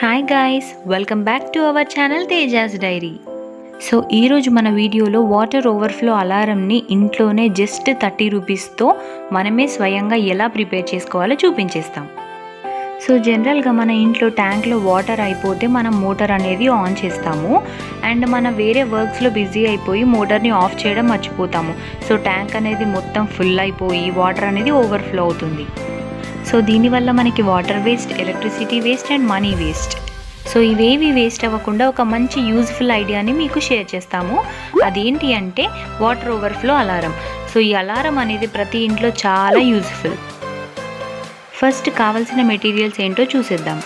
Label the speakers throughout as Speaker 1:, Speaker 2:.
Speaker 1: Hi guys, welcome back to our channel Tejas diary. So ఈరోజు మన వీడియోలో వాటర్ ఓవర్ఫ్లో అలారంని ఇంట్లోనే జస్ట్ 30 రూపీస్తో మనమే స్వయంగా ఎలా ప్రిపేర్ చేసుకోవాలో చూపించేస్తాం. సో జనరల్గా మన ఇంట్లో ట్యాంక్లో వాటర్ అయిపోతే మనం మోటార్ అనేది ఆన్ చేస్తాము అండ్ మన వేరే వర్క్స్లో బిజీ అయిపోయి మోటార్ని ఆఫ్ చేయడం మర్చిపోతాము. సో ట్యాంక్ అనేది మొత్తం ఫుల్ అయిపోయి వాటర్ అనేది ఓవర్ఫ్లో అవుతుంది. సో దీనివల్ల మనకి water waste, electricity waste and money waste. So ఇవేవి వేస్ట్ అవ్వకుండా ఒక మంచి యూజ్ఫుల్ ఐడియాని మీకు షేర్ చేస్తాము. అదేంటి అంటే వాటర్ ఓవర్ఫ్లో అలారం. సో ఈ అలారం అనేది ప్రతి ఇంట్లో చాలా యూజ్ఫుల్. ఫస్ట్ కావాల్సిన మెటీరియల్స్ ఏంటో చూసేద్దాం.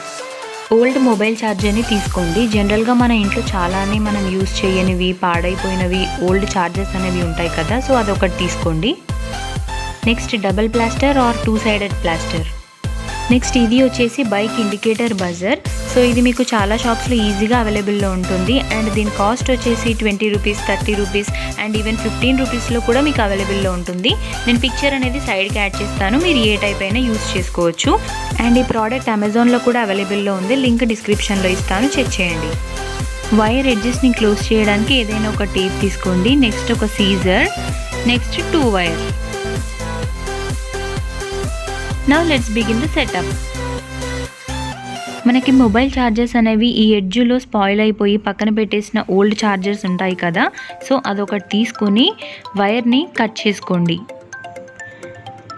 Speaker 1: ఓల్డ్ మొబైల్ ఛార్జర్ని తీసుకోండి. జనరల్గా మన ఇంట్లో చాలానే మనం యూజ్ చేయనివి, పాడైపోయినవి ఓల్డ్ ఛార్జర్స్ అనేవి ఉంటాయి కదా, సో అదొకటి తీసుకోండి. Next double plaster or 2-sided plaster. Next ఇది వచ్చేసి బైక్ ఇండికేటర్ బజర్. సో ఇది మీకు చాలా షాప్స్లో ఈజీగా అవైలబుల్లో ఉంటుంది అండ్ దీని కాస్ట్ వచ్చేసి 20 రూపీస్, 30 రూపీస్ అండ్ ఈవెన్ 15 రూపీస్లో కూడా మీకు అవైలబుల్లో ఉంటుంది. నేను పిక్చర్ అనేది సైడ్కి యాడ్ చేస్తాను, మీరు ఏ టైప్ అయినా యూజ్ చేసుకోవచ్చు. అండ్ ఈ ప్రోడక్ట్ అమెజాన్లో కూడా అవైలబుల్లో ఉంది, లింక్ డిస్క్రిప్షన్లో ఇస్తాను, చెక్ చేయండి. వైర్ ఎడ్జెస్ని క్లోజ్ చేయడానికి ఏదైనా ఒక టేప్ తీసుకోండి. నెక్స్ట్ ఒక scissor, next 2 wire. Now let's begin the setup. మనకి మొబైల్ ఛార్జర్స్ అనేవి ఈ ఎడ్జ్లో స్పాయిల్ అయిపోయి పక్కన పెట్టేసిన ఓల్డ్ ఛార్జర్స్ ఉంటాయి కదా, సో అదొకటి తీసుకొని వైర్ని కట్ చేసుకోండి.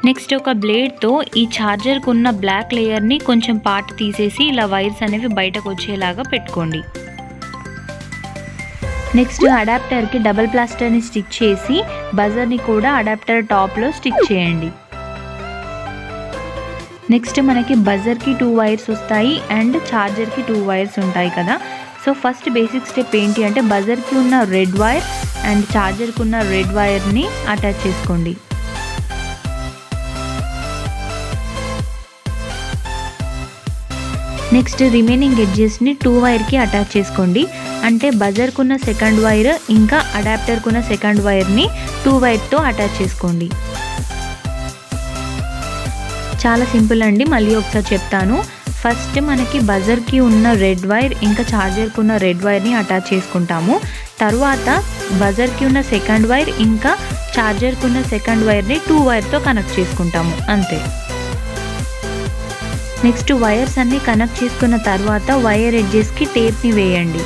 Speaker 1: నెక్స్ట్ ఒక బ్లేడ్తో ఈ ఛార్జర్కి ఉన్న బ్లాక్ లేయర్ని కొంచెం పార్ట్ తీసేసి ఇలా వైర్స్ అనేవి బయటకు వచ్చేలాగా పెట్టుకోండి. నెక్స్ట్ అడాప్టర్కి డబల్ ప్లాస్టర్ని స్టిక్ చేసి బజర్ని కూడా అడాప్టర్ టాప్లో స్టిక్ చేయండి. నెక్స్ట్ మనకి బజర్కి 2 వైర్స్ వస్తాయి అండ్ ఛార్జర్కి 2 వైర్స్ ఉంటాయి కదా. సో ఫస్ట్ బేసిక్ స్టెప్ ఏంటి అంటే బజర్కి ఉన్న రెడ్ వైర్ అండ్ ఛార్జర్కి ఉన్న రెడ్ వైర్ని అటాచ్ చేసుకోండి. నెక్స్ట్ రిమైనింగ్ ఎడ్జెస్ని 2 వైర్కి అటాచ్ చేసుకోండి. అంటే బజర్కి ఉన్న సెకండ్ వైర్ ఇంకా అడాప్టర్కి ఉన్న సెకండ్ వైర్ని 2 వైర్తో అటాచ్ చేసుకోండి. చాలా సింపుల్ అండి, మళ్ళీ ఒకసారి చెప్తాను. ఫస్ట్ మనకి బజర్కి ఉన్న రెడ్ వైర్ ఇంకా ఛార్జర్కి ఉన్న రెడ్ వైర్ని అటాచ్ చేసుకుంటాము. తర్వాత బజర్కి ఉన్న సెకండ్ వైర్ ఇంకా ఛార్జర్కి ఉన్న సెకండ్ వైర్ని 2 వైర్తో కనెక్ట్ చేసుకుంటాము, అంతే. నెక్స్ట్ వైర్స్ అన్ని కనెక్ట్ చేసుకున్న తర్వాత వైర్ ఎడ్జెస్కి టేప్ని వేయండి.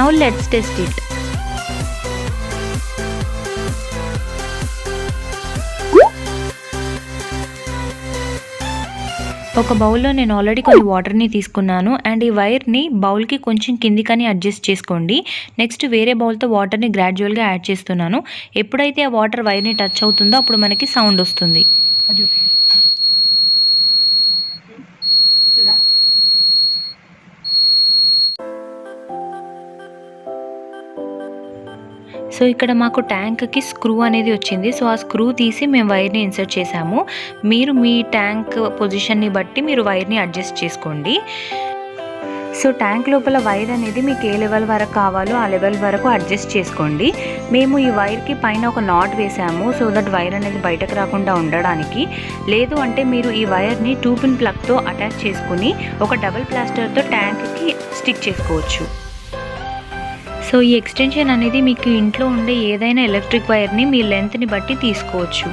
Speaker 1: Now let's test it. ఒక బౌల్లో నేను ఆల్రెడీ కొన్ని వాటర్ని తీసుకున్నాను అండ్ ఈ వైర్ని బౌల్కి కొంచెం కిందికని అడ్జస్ట్ చేసుకోండి. నెక్స్ట్ వేరే బౌల్తో వాటర్ని గ్రాడ్యువల్గా యాడ్ చేస్తున్నాను. ఎప్పుడైతే ఆ వాటర్ వైర్ని టచ్ అవుతుందో అప్పుడు మనకి సౌండ్ వస్తుంది. సో ఇక్కడ మాకు ట్యాంక్కి స్క్రూ అనేది వచ్చింది. సో ఆ స్క్రూ తీసి మేము వైర్ని ఇన్సర్ట్ చేసాము. మీరు మీ ట్యాంక్ పొజిషన్ని బట్టి మీరు వైర్ని అడ్జస్ట్ చేసుకోండి. సో ట్యాంక్ లోపల వైర్ అనేది మీకు ఏ లెవెల్ వరకు కావాలో ఆ లెవెల్ వరకు అడ్జస్ట్ చేసుకోండి. మేము ఈ వైర్కి పైన ఒక నాట్ వేసాము సో దట్ వైర్ అనేది బయటకు రాకుండా ఉండడానికి. లేదు అంటే మీరు ఈ వైర్ని 2-pin ప్లగ్తో అటాచ్ చేసుకుని ఒక డబుల్ ప్లాస్టర్తో ట్యాంక్కి స్టిక్ చేసుకోవచ్చు. సో ఈ ఎక్స్టెన్షన్ అనేది మీకు ఇంట్లో ఉండే ఏదైనా ఎలక్ట్రిక్ వైర్ని మీ లెంత్ని బట్టి తీసుకోవచ్చు.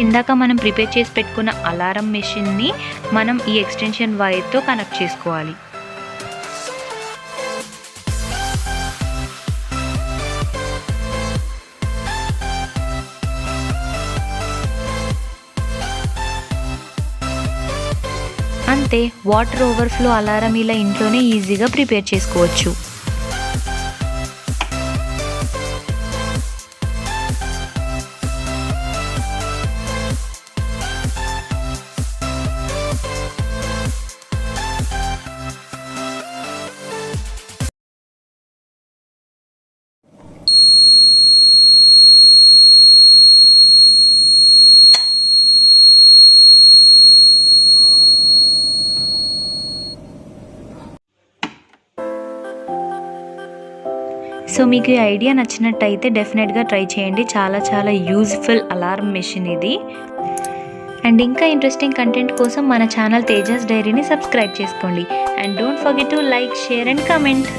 Speaker 1: ఇందాక మనం ప్రిపేర్ చేసి పెట్టుకున్న అలారం మెషిన్ని మనం ఈ ఎక్స్టెన్షన్ వైర్తో కనెక్ట్ చేసుకోవాలి. అంతే, వాటర్ ఓవర్ఫ్లో అలారం ఇలా ఇంట్లోనే ఈజీగా ప్రిపేర్ చేసుకోవచ్చు. సో మీకు ఈ ఐడియా నచ్చినట్టయితే డెఫినెట్గా ట్రై చేయండి. చాలా చాలా యూజ్ఫుల్ అలారం మెషిన్ ఇది. అండ్ ఇంకా ఇంట్రెస్టింగ్ కంటెంట్ కోసం మన ఛానల్ తేజాస్ డైరీని సబ్స్క్రైబ్ చేసుకోండి. And don't forget to like, share and comment.